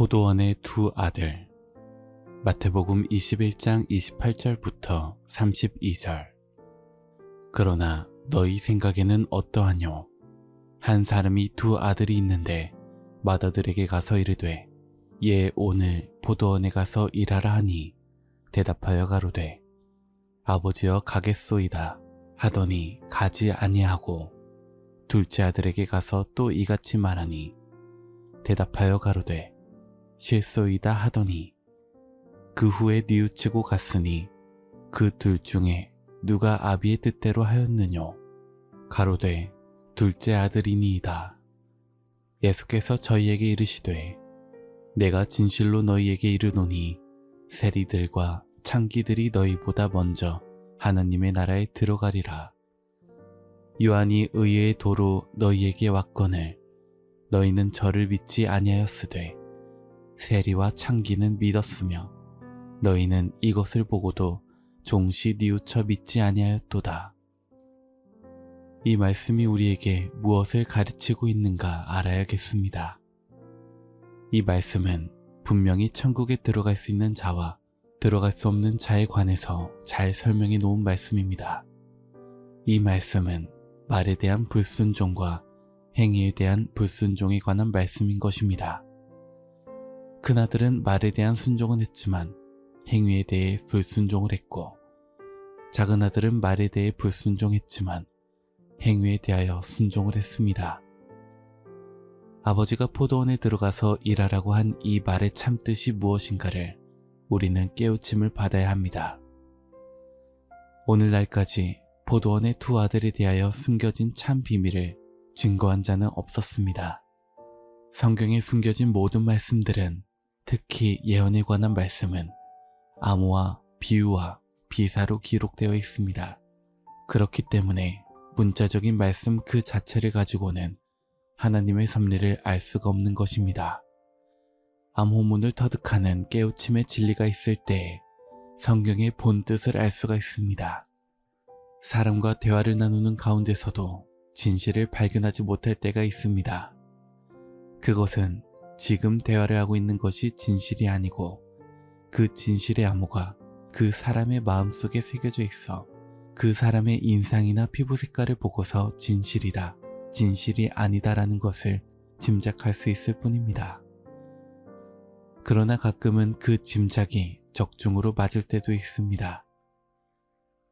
포도원의 두 아들. 마태복음 21장 28절부터 32절. 그러나 너희 생각에는 어떠하뇨? 한 사람이 두 아들이 있는데 맏아들에게 가서 이르되 예 오늘 포도원에 가서 일하라 하니 대답하여 가로되 아버지여 가겠소이다 하더니 가지 아니하고 둘째 아들에게 가서 또 이같이 말하니 대답하여 가로되 실소이다 하더니 그 후에 뉘우치고 갔으니 그 둘 중에 누가 아비의 뜻대로 하였느뇨? 가로되 둘째 아들이니이다. 예수께서 저희에게 이르시되 내가 진실로 너희에게 이르노니 세리들과 창기들이 너희보다 먼저 하나님의 나라에 들어가리라. 요한이 의의 도로 너희에게 왔거늘 너희는 저를 믿지 아니하였으되 세리와 창기는 믿었으며 너희는 이것을 보고도 종시 뉘우쳐 믿지 아니하였도다. 이 말씀이 우리에게 무엇을 가르치고 있는가 알아야겠습니다. 이 말씀은 분명히 천국에 들어갈 수 있는 자와 들어갈 수 없는 자에 관해서 잘 설명해 놓은 말씀입니다. 이 말씀은 말에 대한 불순종과 행위에 대한 불순종에 관한 말씀인 것입니다. 큰아들은 말에 대한 순종은 했지만 행위에 대해 불순종을 했고 작은아들은 말에 대해 불순종했지만 행위에 대하여 순종을 했습니다. 아버지가 포도원에 들어가서 일하라고 한 이 말의 참뜻이 무엇인가를 우리는 깨우침을 받아야 합니다. 오늘날까지 포도원의 두 아들에 대하여 숨겨진 참 비밀을 증거한 자는 없었습니다. 성경에 숨겨진 모든 말씀들은 특히 예언에 관한 말씀은 암호와 비유와 비사로 기록되어 있습니다. 그렇기 때문에 문자적인 말씀 그 자체를 가지고는 하나님의 섭리를 알 수가 없는 것입니다. 암호문을 터득하는 깨우침의 진리가 있을 때 성경의 본 뜻을 알 수가 있습니다. 사람과 대화를 나누는 가운데서도 진실을 발견하지 못할 때가 있습니다. 그것은 지금 대화를 하고 있는 것이 진실이 아니고 그 진실의 암호가 그 사람의 마음속에 새겨져 있어 그 사람의 인상이나 피부 색깔을 보고서 진실이다, 진실이 아니다라는 것을 짐작할 수 있을 뿐입니다. 그러나 가끔은 그 짐작이 적중으로 맞을 때도 있습니다.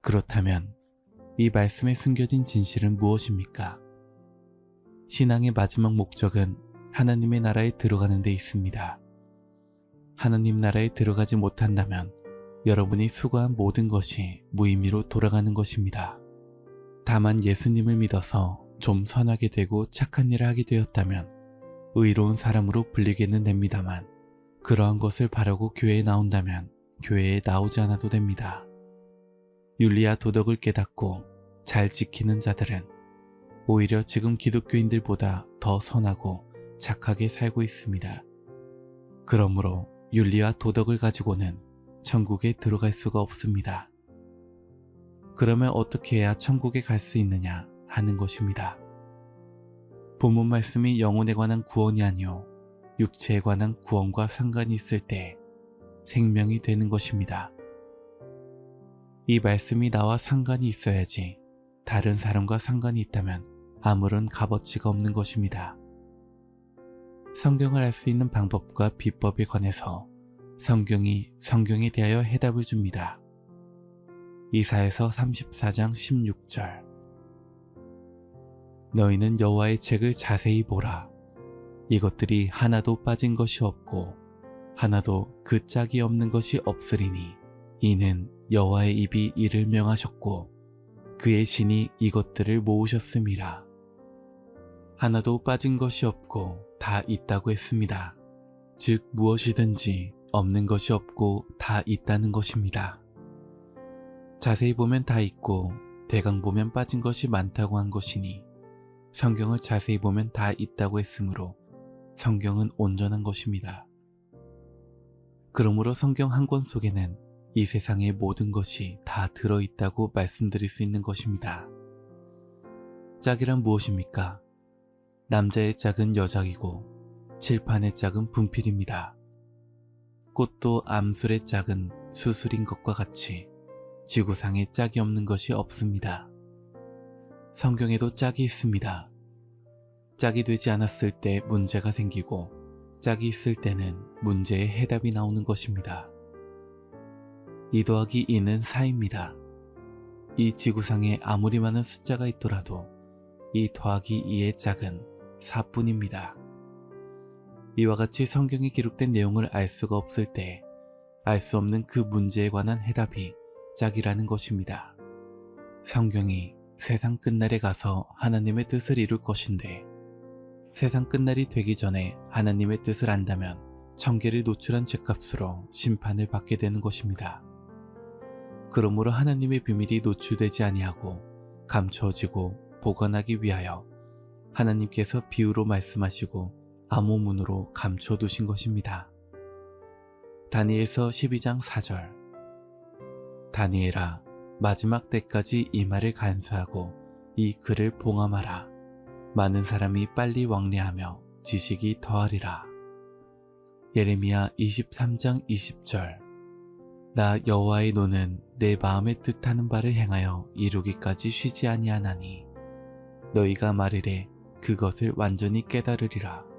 그렇다면 이 말씀에 숨겨진 진실은 무엇입니까? 신앙의 마지막 목적은 하나님의 나라에 들어가는 데 있습니다. 하나님 나라에 들어가지 못한다면 여러분이 수고한 모든 것이 무의미로 돌아가는 것입니다. 다만 예수님을 믿어서 좀 선하게 되고 착한 일을 하게 되었다면 의로운 사람으로 불리게는 됩니다만 그러한 것을 바라고 교회에 나온다면 교회에 나오지 않아도 됩니다. 윤리와 도덕을 깨닫고 잘 지키는 자들은 오히려 지금 기독교인들보다 더 선하고 착하게 살고 있습니다. 그러므로 윤리와 도덕을 가지고는 천국에 들어갈 수가 없습니다. 그러면 어떻게 해야 천국에 갈 수 있느냐 하는 것입니다. 본문 말씀이 영혼에 관한 구원이 아니요 육체에 관한 구원과 상관이 있을 때 생명이 되는 것입니다. 이 말씀이 나와 상관이 있어야지 다른 사람과 상관이 있다면 아무런 값어치가 없는 것입니다. 성경을 알 수 있는 방법과 비법에 관해서 성경이 성경에 대하여 해답을 줍니다. 이사야서 34장 16절. 너희는 여호와의 책을 자세히 보라. 이것들이 하나도 빠진 것이 없고 하나도 그 짝이 없는 것이 없으리니 이는 여호와의 입이 이를 명하셨고 그의 신이 이것들을 모으셨음이라. 하나도 빠진 것이 없고 다 있다고 했습니다. 즉 무엇이든지 없는 것이 없고 다 있다는 것입니다. 자세히 보면 다 있고 대강 보면 빠진 것이 많다고 한 것이니 성경을 자세히 보면 다 있다고 했으므로 성경은 온전한 것입니다. 그러므로 성경 한 권 속에는 이 세상의 모든 것이 다 들어있다고 말씀드릴 수 있는 것입니다. 짝이란 무엇입니까? 남자의 짝은 여짝이고 칠판의 짝은 분필입니다. 꽃도 암술의 짝은 수술인 것과 같이 지구상에 짝이 없는 것이 없습니다. 성경에도 짝이 있습니다. 짝이 되지 않았을 때 문제가 생기고 짝이 있을 때는 문제의 해답이 나오는 것입니다. 2 더하기 2는 4입니다. 이 지구상에 아무리 많은 숫자가 있더라도 2 더하기 2의 짝은 4뿐입니다. 이와 같이 성경에 기록된 내용을 알 수가 없을 때 알 수 없는 그 문제에 관한 해답이 짝이라는 것입니다. 성경이 세상 끝날에 가서 하나님의 뜻을 이룰 것인데 세상 끝날이 되기 전에 하나님의 뜻을 안다면 천계를 노출한 죄값으로 심판을 받게 되는 것입니다. 그러므로 하나님의 비밀이 노출되지 아니하고 감추어지고 보관하기 위하여 하나님께서 비유로 말씀하시고 암호문으로 감춰 두신 것입니다. 다니엘서 12장 4절 다니엘아 마지막 때까지 이 말을 간수하고 이 글을 봉함하라. 많은 사람이 빨리 왕래하며 지식이 더하리라. 예레미야 23장 20절 나 여호와의 노는 내 마음에 뜻하는 바를 행하여 이루기까지 쉬지 아니하나니 너희가 말이래 그것을 완전히 깨달으리라.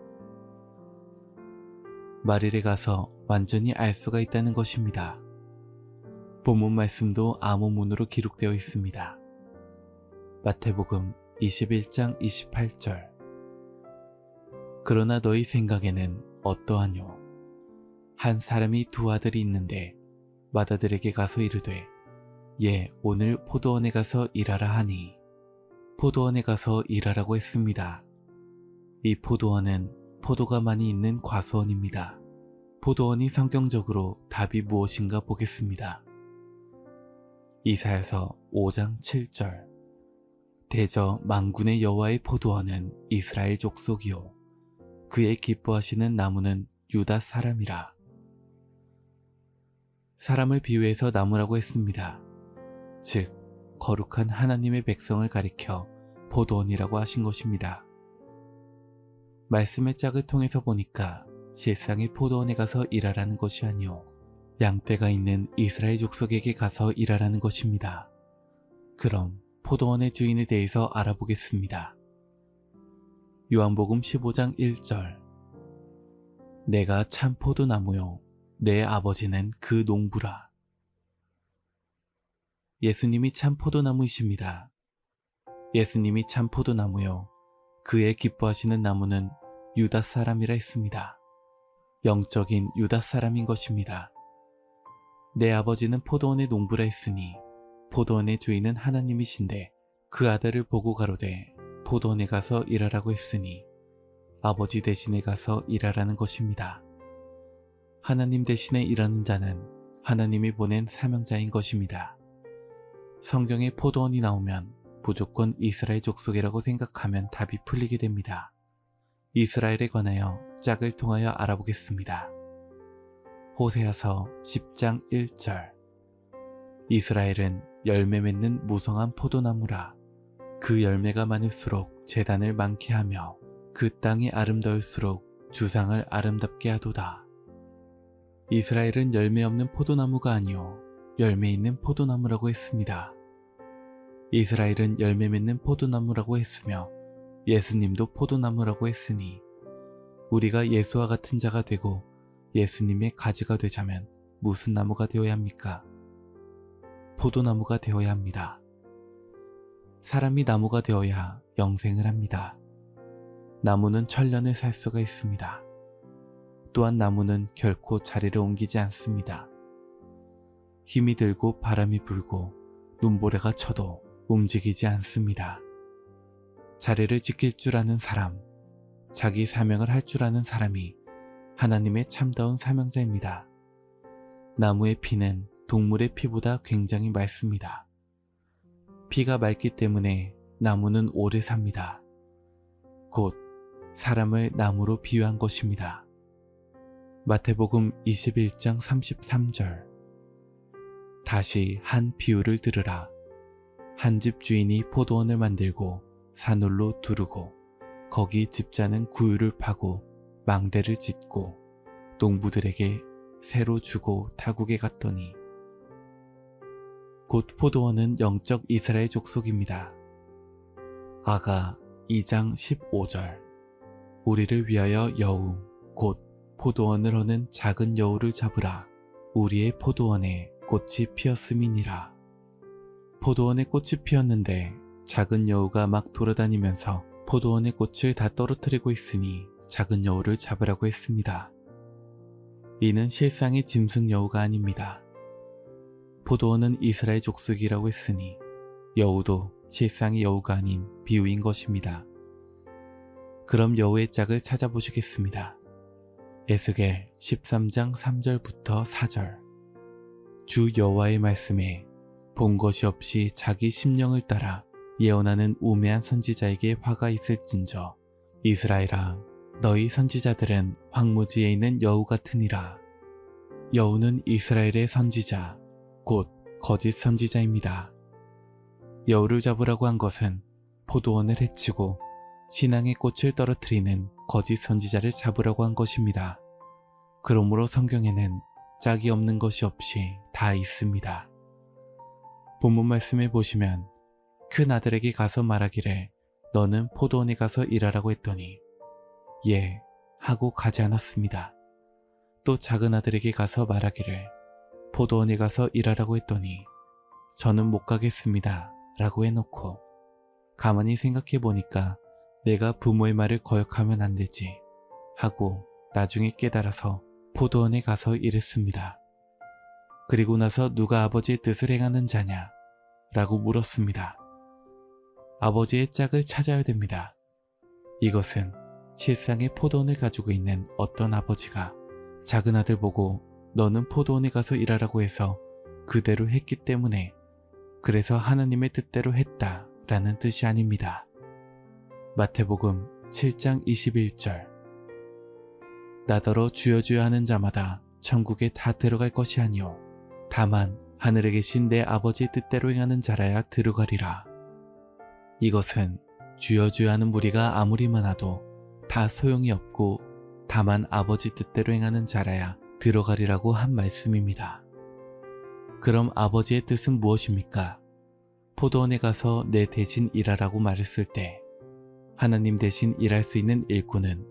말일에 가서 완전히 알 수가 있다는 것입니다. 본문 말씀도 암호문으로 기록되어 있습니다. 마태복음 21장 28절 그러나 너희 생각에는 어떠하뇨? 한 사람이 2 아들이 있는데 맏아들에게 가서 이르되 예 오늘 포도원에 가서 일하라 하니 포도원에 가서 일하라고 했습니다. 이 포도원은 포도가 많이 있는 과수원입니다. 포도원이 성경적으로 답이 무엇인가 보겠습니다. 이사야서 5장 7절 대저 만군의 여호와의 포도원은 이스라엘 족속이요 그의 기뻐하시는 나무는 유다 사람이라. 사람을 비유해서 나무라고 했습니다. 즉 거룩한 하나님의 백성을 가리켜 포도원이라고 하신 것입니다. 말씀의 짝을 통해서 보니까 실상의 포도원에 가서 일하라는 것이 아니오 양떼가 있는 이스라엘 족속에게 가서 일하라는 것입니다. 그럼 포도원의 주인에 대해서 알아보겠습니다. 요한복음 15장 1절 내가 참 포도나무요 내 아버지는 그 농부라. 예수님이 참 포도나무이십니다. 예수님이 참 포도나무요 그의 기뻐하시는 나무는 유다 사람이라 했습니다. 영적인 유다 사람인 것입니다. 내 아버지는 포도원의 농부라 했으니 포도원의 주인은 하나님이신데 그 아들을 보고 가로되 포도원에 가서 일하라고 했으니 아버지 대신에 가서 일하라는 것입니다. 하나님 대신에 일하는 자는 하나님이 보낸 사명자인 것입니다. 성경에 포도원이 나오면 무조건 이스라엘 족속이라고 생각하면 답이 풀리게 됩니다. 이스라엘에 관하여 짝을 통하여 알아보겠습니다. 호세아서 10장 1절 이스라엘은 열매 맺는 무성한 포도나무라. 그 열매가 많을수록 제단을 많게 하며 그 땅이 아름다울수록 주상을 아름답게 하도다. 이스라엘은 열매 없는 포도나무가 아니요 열매 있는 포도나무라고 했습니다. 이스라엘은 열매 맺는 포도나무라고 했으며 예수님도 포도나무라고 했으니 우리가 예수와 같은 자가 되고 예수님의 가지가 되자면 무슨 나무가 되어야 합니까? 포도나무가 되어야 합니다. 사람이 나무가 되어야 영생을 합니다. 나무는 천년을 살 수가 있습니다. 또한 나무는 결코 자리를 옮기지 않습니다. 힘이 들고 바람이 불고 눈보라가 쳐도 움직이지 않습니다. 자리를 지킬 줄 아는 사람, 자기 사명을 할 줄 아는 사람이 하나님의 참다운 사명자입니다. 나무의 피는 동물의 피보다 굉장히 맑습니다. 피가 맑기 때문에 나무는 오래 삽니다. 곧 사람을 나무로 비유한 것입니다. 마태복음 21장 33절 다시 한 비유를 들으라. 한 집 주인이 포도원을 만들고 산울로 두르고 거기 집자는 구유를 파고 망대를 짓고 농부들에게 새로 주고 타국에 갔더니 곧 포도원은 영적 이스라엘 족속입니다. 아가 2장 15절 우리를 위하여 여우 곧 포도원을 허는 작은 여우를 잡으라. 우리의 포도원에 꽃이 피었음이니라. 포도원에 꽃이 피었는데 작은 여우가 막 돌아다니면서 포도원의 꽃을 다 떨어뜨리고 있으니 작은 여우를 잡으라고 했습니다. 이는 실상의 짐승 여우가 아닙니다. 포도원은 이스라엘 족속이라고 했으니 여우도 실상의 여우가 아닌 비유인 것입니다. 그럼 여우의 짝을 찾아보시겠습니다. 에스겔 13장 3절부터 4절 주 여호와의 말씀에 본 것이 없이 자기 심령을 따라 예언하는 우매한 선지자에게 화가 있을진저 이스라엘아 너희 선지자들은 황무지에 있는 여우 같으니라. 여우는 이스라엘의 선지자 곧 거짓 선지자입니다. 여우를 잡으라고 한 것은 포도원을 해치고 신앙의 꽃을 떨어뜨리는 거짓 선지자를 잡으라고 한 것입니다. 그러므로 성경에는 짝이 없는 것이 없이 다 있습니다. 본문 말씀에 보시면 큰 아들에게 가서 말하기를 너는 포도원에 가서 일하라고 했더니 예 하고 가지 않았습니다. 또 작은 아들에게 가서 말하기를 포도원에 가서 일하라고 했더니 저는 못 가겠습니다 라고 해놓고 가만히 생각해 보니까 내가 부모의 말을 거역하면 안 되지 하고 나중에 깨달아서 포도원에 가서 일했습니다. 그리고 나서 누가 아버지의 뜻을 행하는 자냐 라고 물었습니다. 아버지의 짝을 찾아야 됩니다. 이것은 실상의 포도원을 가지고 있는 어떤 아버지가 작은 아들 보고 너는 포도원에 가서 일하라고 해서 그대로 했기 때문에 그래서 하나님의 뜻대로 했다 라는 뜻이 아닙니다. 마태복음 7장 21절 나더러 주여 주여 하는 자마다 천국에 다 들어갈 것이 아니요 다만 하늘에 계신 내 아버지의 뜻대로 행하는 자라야 들어가리라. 이것은 주여 주여 하는 무리가 아무리 많아도 다 소용이 없고 다만 아버지 뜻대로 행하는 자라야 들어가리라고 한 말씀입니다. 그럼 아버지의 뜻은 무엇입니까? 포도원에 가서 내 대신 일하라고 말했을 때 하나님 대신 일할 수 있는 일꾼은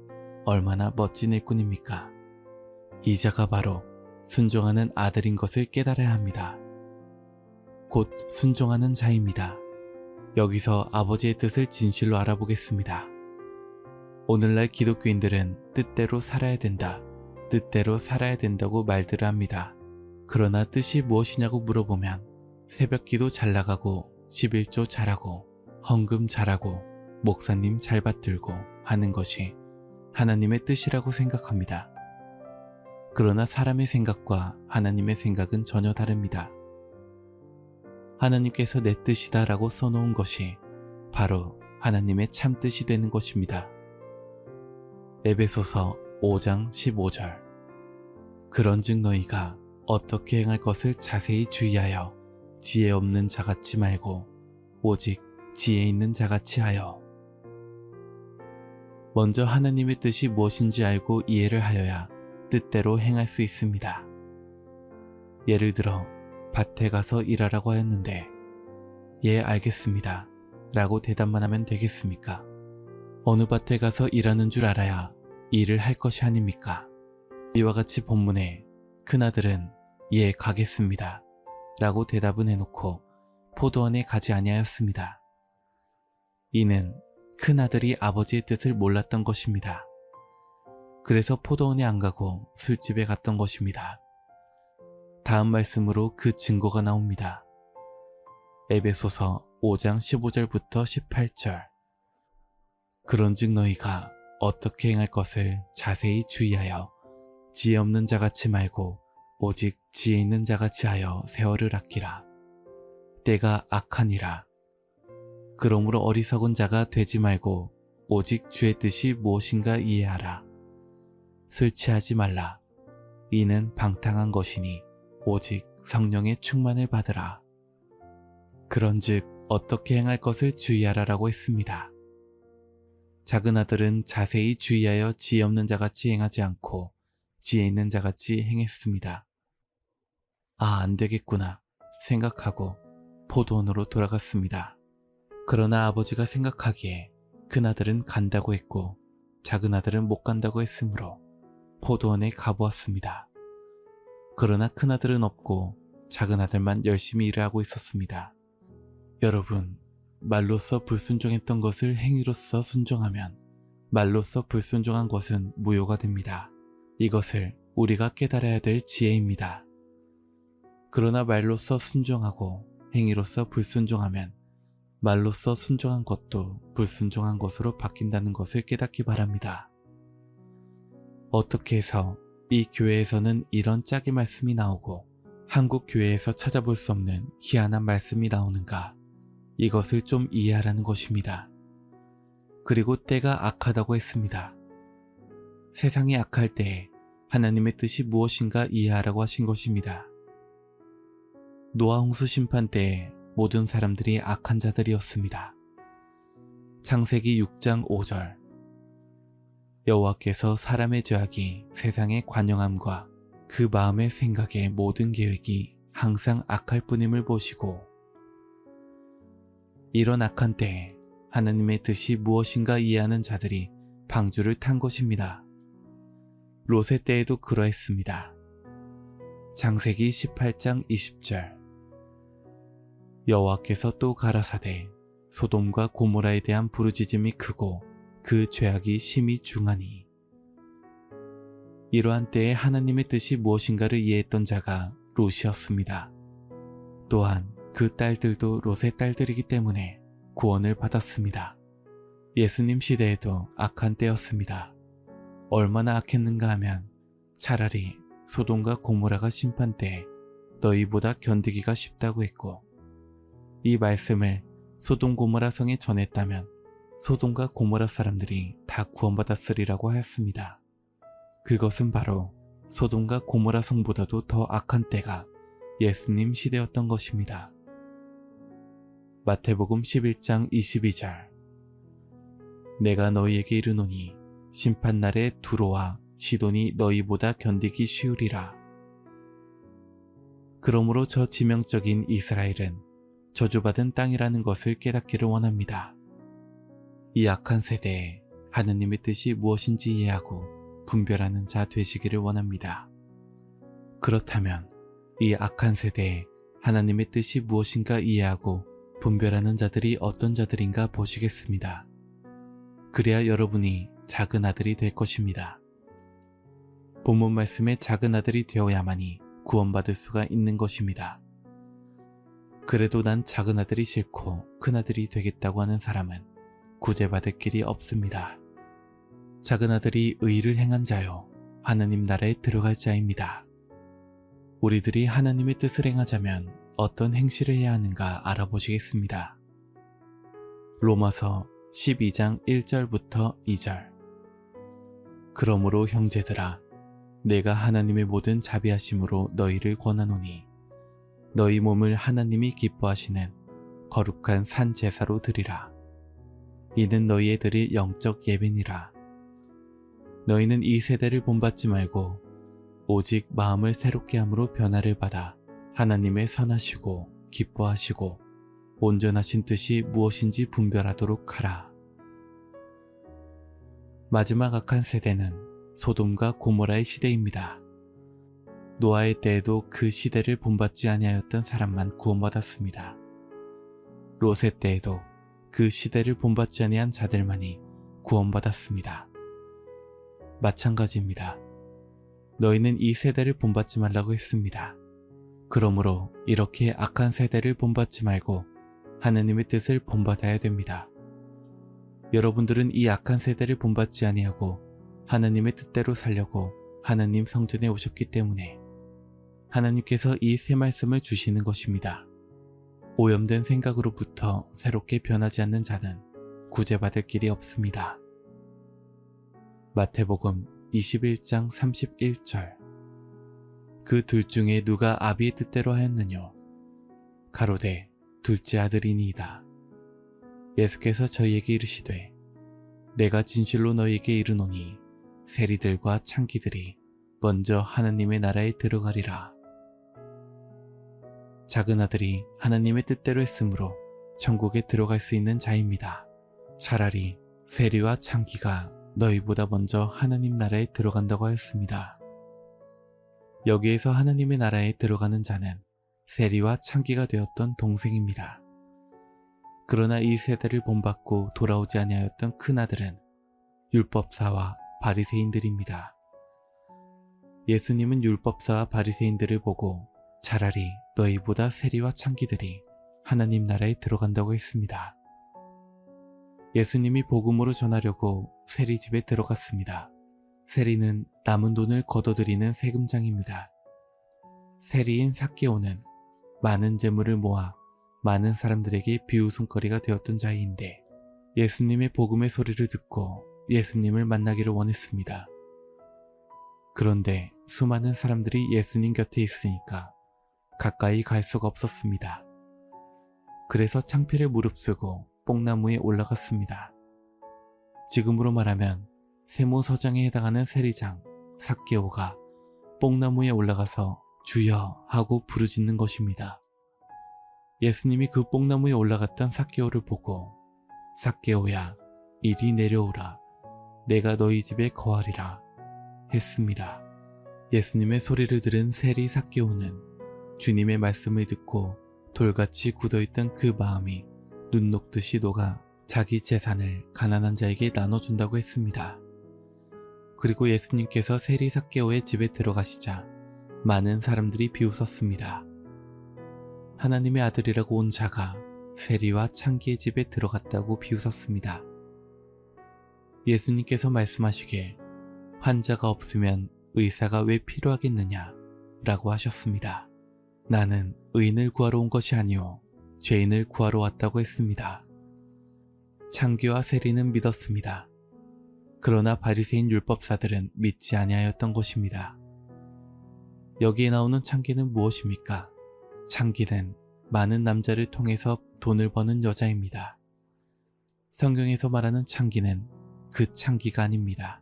얼마나 멋진 일꾼입니까? 이 자가 바로 순종하는 아들인 것을 깨달아야 합니다. 곧 순종하는 자입니다. 여기서 아버지의 뜻을 진실로 알아보겠습니다. 오늘날 기독교인들은 뜻대로 살아야 된다, 뜻대로 살아야 된다고 말들을 합니다. 그러나 뜻이 무엇이냐고 물어보면 새벽기도 잘 나가고 11조 잘하고 헌금 잘하고 목사님 잘 받들고 하는 것이 하나님의 뜻이라고 생각합니다. 그러나 사람의 생각과 하나님의 생각은 전혀 다릅니다. 하나님께서 내 뜻이다 라고 써놓은 것이 바로 하나님의 참 뜻이 되는 것입니다. 에베소서 5장 15절 그런즉 너희가 어떻게 행할 것을 자세히 주의하여 지혜 없는 자같이 말고 오직 지혜 있는 자같이 하여 먼저 하나님의 뜻이 무엇인지 알고 이해를 하여야 뜻대로 행할 수 있습니다. 예를 들어 밭에 가서 일하라고 하였는데 예 알겠습니다 라고 대답만 하면 되겠습니까? 어느 밭에 가서 일하는 줄 알아야 일을 할 것이 아닙니까? 이와 같이 본문에 큰아들은 예 가겠습니다 라고 대답은 해놓고 포도원에 가지 아니하였습니다. 이는 큰아들이 아버지의 뜻을 몰랐던 것입니다. 그래서 포도원에 안 가고 술집에 갔던 것입니다. 다음 말씀으로 그 증거가 나옵니다. 에베소서 5장 15절부터 18절 그런즉 너희가 어떻게 행할 것을 자세히 주의하여 지혜 없는 자같이 말고 오직 지혜 있는 자같이 하여 세월을 아끼라. 때가 악하니라. 그러므로 어리석은 자가 되지 말고 오직 주의 뜻이 무엇인가 이해하라. 술 취하지 말라. 이는 방탕한 것이니 오직 성령의 충만을 받으라. 그런즉 어떻게 행할 것을 주의하라라고 했습니다. 작은 아들은 자세히 주의하여 지혜 없는 자같이 행하지 않고 지혜 있는 자같이 행했습니다. 아, 안 되겠구나 생각하고 포도원으로 돌아갔습니다. 그러나 아버지가 생각하기에 큰아들은 간다고 했고 작은 아들은 못 간다고 했으므로 포도원에 가보았습니다. 그러나 큰아들은 없고 작은 아들만 열심히 일을 하고 있었습니다. 여러분, 말로써 불순종했던 것을 행위로써 순종하면 말로써 불순종한 것은 무효가 됩니다. 이것을 우리가 깨달아야 될 지혜입니다. 그러나 말로써 순종하고 행위로써 불순종하면 말로써 순종한 것도 불순종한 것으로 바뀐다는 것을 깨닫기 바랍니다. 어떻게 해서 이 교회에서는 이런 짝의 말씀이 나오고 한국 교회에서 찾아볼 수 없는 희한한 말씀이 나오는가? 이것을 좀 이해하라는 것입니다. 그리고 때가 악하다고 했습니다. 세상이 악할 때에 하나님의 뜻이 무엇인가 이해하라고 하신 것입니다. 노아 홍수 심판 때에 모든 사람들이 악한 자들이었습니다. 창세기 6장 5절 여호와께서 사람의 죄악이 세상의 관영함과 그 마음의 생각의 모든 계획이 항상 악할 뿐임을 보시고 이런 악한 때에 하나님의 뜻이 무엇인가 이해하는 자들이 방주를 탄 것입니다. 롯의 때에도 그러했습니다. 창세기 18장 20절 여호와께서 또 가라사대 소돔과 고모라에 대한 부르짖음이 크고 그 죄악이 심히 중하니 이러한 때에 하나님의 뜻이 무엇인가를 이해했던 자가 롯이었습니다. 또한 그 딸들도 롯의 딸들이기 때문에 구원을 받았습니다. 예수님 시대에도 악한 때였습니다. 얼마나 악했는가 하면 차라리 소돔과 고모라가 심판 때에 너희보다 견디기가 쉽다고 했고 이 말씀을 소돔 고모라 성에 전했다면 소돔과 고모라 사람들이 다 구원받았으리라고 하였습니다. 그것은 바로 소돔과 고모라 성보다도 더 악한 때가 예수님 시대였던 것입니다. 마태복음 11장 22절 내가 너희에게 이르노니 심판날에 두로와 시돈이 너희보다 견디기 쉬우리라. 그러므로 저 지명적인 이스라엘은 저주받은 땅이라는 것을 깨닫기를 원합니다. 이 악한 세대에 하느님의 뜻이 무엇인지 이해하고 분별하는 자 되시기를 원합니다. 그렇다면 이 악한 세대에 하나님의 뜻이 무엇인가 이해하고 분별하는 자들이 어떤 자들인가 보시겠습니다. 그래야 여러분이 작은 아들이 될 것입니다. 본문 말씀에 작은 아들이 되어야만이 구원받을 수가 있는 것입니다. 그래도 난 작은 아들이 싫고 큰 아들이 되겠다고 하는 사람은 구제받을 길이 없습니다. 작은 아들이 의를 행한 자요 하나님 나라에 들어갈 자입니다. 우리들이 하나님의 뜻을 행하자면 어떤 행실을 해야 하는가 알아보시겠습니다. 로마서 12장 1절부터 2절 그러므로 형제들아 내가 하나님의 모든 자비하심으로 너희를 권하노니 너희 몸을 하나님이 기뻐하시는 거룩한 산 제사로 드리라. 이는 너희의 드릴 영적 예배니라. 너희는 이 세대를 본받지 말고 오직 마음을 새롭게 함으로 변화를 받아 하나님의 선하시고 기뻐하시고 온전하신 뜻이 무엇인지 분별하도록 하라. 마지막 악한 세대는 소돔과 고모라의 시대입니다. 노아의 때에도 그 시대를 본받지 아니하였던 사람만 구원받았습니다. 롯의 때에도 그 시대를 본받지 아니한 자들만이 구원받았습니다. 마찬가지입니다. 너희는 이 세대를 본받지 말라고 했습니다. 그러므로 이렇게 악한 세대를 본받지 말고 하나님의 뜻을 본받아야 됩니다. 여러분들은 이 악한 세대를 본받지 아니하고 하나님의 뜻대로 살려고 하나님 성전에 오셨기 때문에 하나님께서 이 새 말씀을 주시는 것입니다. 오염된 생각으로부터 새롭게 변하지 않는 자는 구제받을 길이 없습니다. 마태복음 21장 31절 그 둘 중에 누가 아비의 뜻대로 하였느뇨? 가로되 둘째 아들이니이다. 예수께서 저희에게 이르시되 내가 진실로 너희에게 이르노니 세리들과 창기들이 먼저 하나님의 나라에 들어가리라. 작은 아들이 하나님의 뜻대로 했으므로 천국에 들어갈 수 있는 자입니다. 차라리 세리와 창기가 너희보다 먼저 하나님 나라에 들어간다고 하였습니다. 여기에서 하나님의 나라에 들어가는 자는 세리와 창기가 되었던 동생입니다. 그러나 이 세대를 본받고 돌아오지 아니하였던 큰아들은 율법사와 바리새인들입니다. 예수님은 율법사와 바리새인들을 보고 차라리 너희보다 세리와 창기들이 하나님 나라에 들어간다고 했습니다. 예수님이 복음으로 전하려고 세리 집에 들어갔습니다. 세리는 남은 돈을 거둬들이는 세금장입니다. 세리인 삭개오는 많은 재물을 모아 많은 사람들에게 비웃음거리가 되었던 자인데 예수님의 복음의 소리를 듣고 예수님을 만나기를 원했습니다. 그런데 수많은 사람들이 예수님 곁에 있으니까 가까이 갈 수가 없었습니다. 그래서 창피를 무릅쓰고 뽕나무에 올라갔습니다. 지금으로 말하면 세무서장에 해당하는 세리장 삭개오가 뽕나무에 올라가서 주여 하고 부르짖는 것입니다. 예수님이 그 뽕나무에 올라갔던 삭개오를 보고 삭개오야 이리 내려오라 내가 너희 집에 거하리라 했습니다. 예수님의 소리를 들은 세리 삭개오는 주님의 말씀을 듣고 돌같이 굳어있던 그 마음이 눈 녹듯이 녹아 자기 재산을 가난한 자에게 나눠준다고 했습니다. 그리고 예수님께서 세리 삭개오의 집에 들어가시자 많은 사람들이 비웃었습니다. 하나님의 아들이라고 온 자가 세리와 창기의 집에 들어갔다고 비웃었습니다. 예수님께서 말씀하시길 환자가 없으면 의사가 왜 필요하겠느냐 라고 하셨습니다. 나는 의인을 구하러 온 것이 아니오 죄인을 구하러 왔다고 했습니다. 창기와 세리는 믿었습니다. 그러나 바리새인 율법사들은 믿지 아니하였던 것입니다. 여기에 나오는 창기는 무엇입니까? 창기는 많은 남자를 통해서 돈을 버는 여자입니다. 성경에서 말하는 창기는 그 창기가 아닙니다.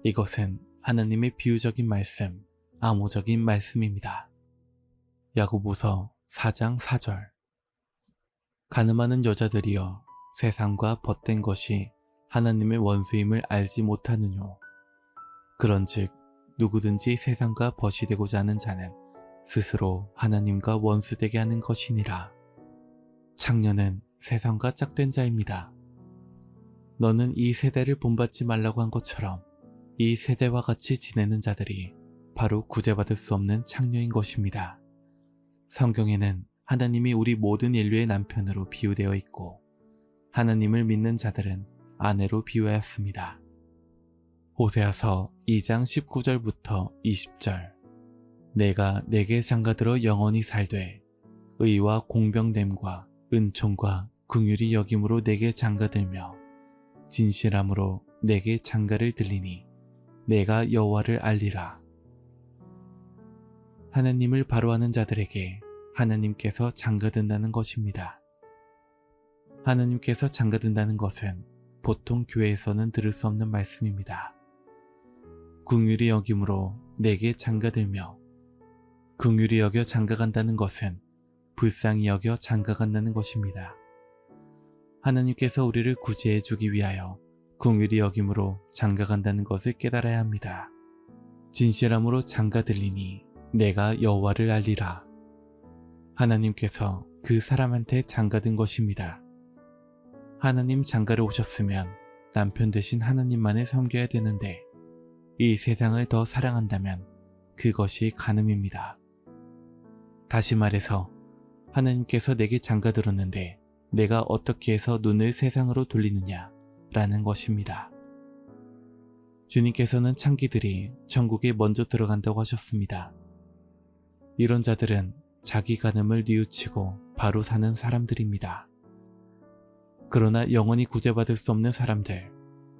이것은 하나님의 비유적인 말씀, 암호적인 말씀입니다. 야고보서 4장 4절 가늠하는 여자들이여 세상과 벗된 것이 하나님의 원수임을 알지 못하느뇨. 그런즉 누구든지 세상과 벗이 되고자 하는 자는 스스로 하나님과 원수되게 하는 것이니라. 창녀는 세상과 짝된 자입니다. 너는 이 세대를 본받지 말라고 한 것처럼 이 세대와 같이 지내는 자들이 바로 구제받을 수 없는 창녀인 것입니다. 성경에는 하나님이 우리 모든 인류의 남편으로 비유되어 있고 하나님을 믿는 자들은 아내로 비유하였습니다. 호세아서 2장 19절부터 20절 내가 내게 장가들어 영원히 살되 의와 공병됨과 은총과 긍휼이 여김으로 내게 장가들며 진실함으로 내게 장가를 들리니 내가 여호와를 알리라. 하나님을 바로하는 자들에게 하나님께서 장가든다는 것입니다. 하나님께서 장가든다는 것은 보통 교회에서는 들을 수 없는 말씀입니다. 긍휼히 여김으로 내게 장가들며 긍휼히 여겨 장가간다는 것은 불쌍히 여겨 장가간다는 것입니다. 하나님께서 우리를 구제해 주기 위하여 긍휼히 여김으로 장가간다는 것을 깨달아야 합니다. 진실함으로 장가들리니 내가 여호와를 알리라. 하나님께서 그 사람한테 장가든 것입니다. 하나님 장가를 오셨으면 남편 대신 하나님만을 섬겨야 되는데 이 세상을 더 사랑한다면 그것이 간음입니다. 다시 말해서 하나님께서 내게 장가들었는데 내가 어떻게 해서 눈을 세상으로 돌리느냐 라는 것입니다. 주님께서는 창기들이 천국에 먼저 들어간다고 하셨습니다. 이런 자들은 자기 간음을 뉘우치고 바로 사는 사람들입니다. 그러나 영원히 구제받을 수 없는 사람들,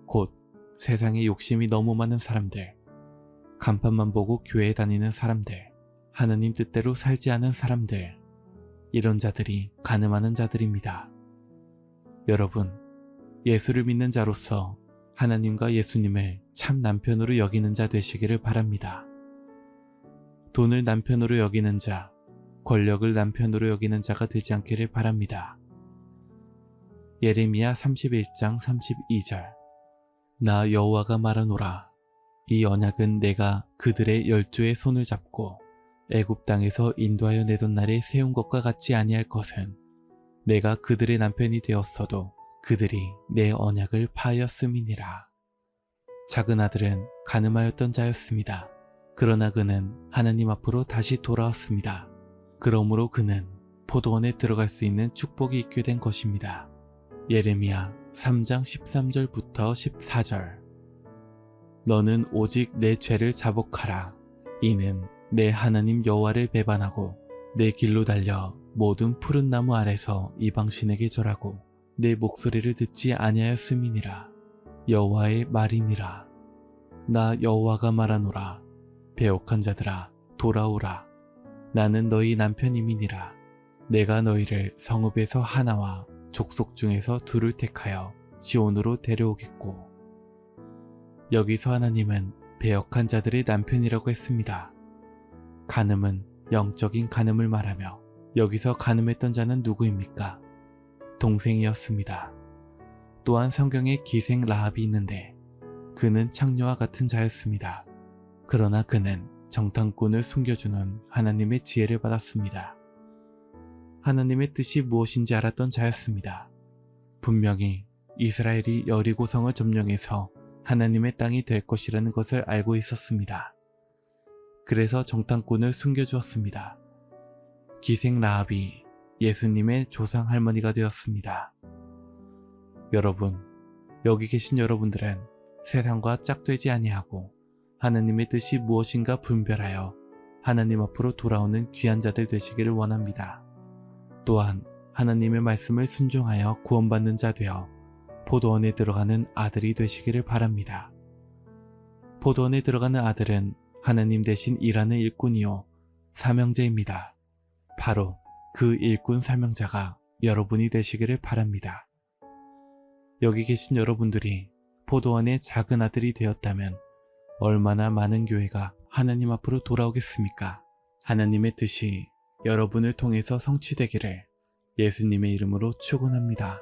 곧 세상에 욕심이 너무 많은 사람들, 간판만 보고 교회에 다니는 사람들, 하나님 뜻대로 살지 않은 사람들, 이런 자들이 간음하는 자들입니다. 여러분, 예수를 믿는 자로서 하나님과 예수님을 참 남편으로 여기는 자 되시기를 바랍니다. 돈을 남편으로 여기는 자, 권력을 남편으로 여기는 자가 되지 않기를 바랍니다. 예레미야 31장 32절. 나 여호와가 말하노라. 이 언약은 내가 그들의 열조의 손을 잡고 애굽 땅에서 인도하여 내던 날에 세운 것과 같지 아니할 것은 내가 그들의 남편이 되었어도 그들이 내 언약을 파하였음이니라. 작은 아들은 간음하였던 자였습니다. 그러나 그는 하나님 앞으로 다시 돌아왔습니다. 그러므로 그는 포도원에 들어갈 수 있는 축복이 있게 된 것입니다. 예레미야 3장 13절부터 14절. 너는 오직 내 죄를 자복하라. 이는 내 하나님 여호와를 배반하고 내 길로 달려 모든 푸른 나무 아래서 이방신에게 절하고 내 목소리를 듣지 아니하였음이니라. 여호와의 말이니라. 나 여호와가 말하노라. 배옥한 자들아 돌아오라. 나는 너희 남편임이니라. 내가 너희를 성읍에서 하나와 족속 중에서 둘을 택하여 시온으로 데려오겠고. 여기서 하나님은 배역한 자들의 남편이라고 했습니다. 간음은 영적인 간음을 말하며 여기서 간음했던 자는 누구입니까? 동생이었습니다. 또한 성경에 기생 라합이 있는데 그는 창녀와 같은 자였습니다. 그러나 그는 정탐꾼을 숨겨주는 하나님의 지혜를 받았습니다. 하나님의 뜻이 무엇인지 알았던 자였습니다. 분명히 이스라엘이 여리고성을 점령해서 하나님의 땅이 될 것이라는 것을 알고 있었습니다. 그래서 정탐꾼을 숨겨주었습니다. 기생 라합이 예수님의 조상 할머니가 되었습니다. 여러분, 여기 계신 여러분들은 세상과 짝되지 아니하고 하나님의 뜻이 무엇인가 분별하여 하나님 앞으로 돌아오는 귀한 자들 되시기를 원합니다. 또한 하나님의 말씀을 순종하여 구원받는 자 되어 포도원에 들어가는 아들이 되시기를 바랍니다. 포도원에 들어가는 아들은 하나님 대신 일하는 일꾼이요 사명자입니다. 바로 그 일꾼 사명자가 여러분이 되시기를 바랍니다. 여기 계신 여러분들이 포도원의 작은 아들이 되었다면 얼마나 많은 교회가 하나님 앞으로 돌아오겠습니까? 하나님의 뜻이 여러분을 통해서 성취되기를 예수님의 이름으로 축원합니다.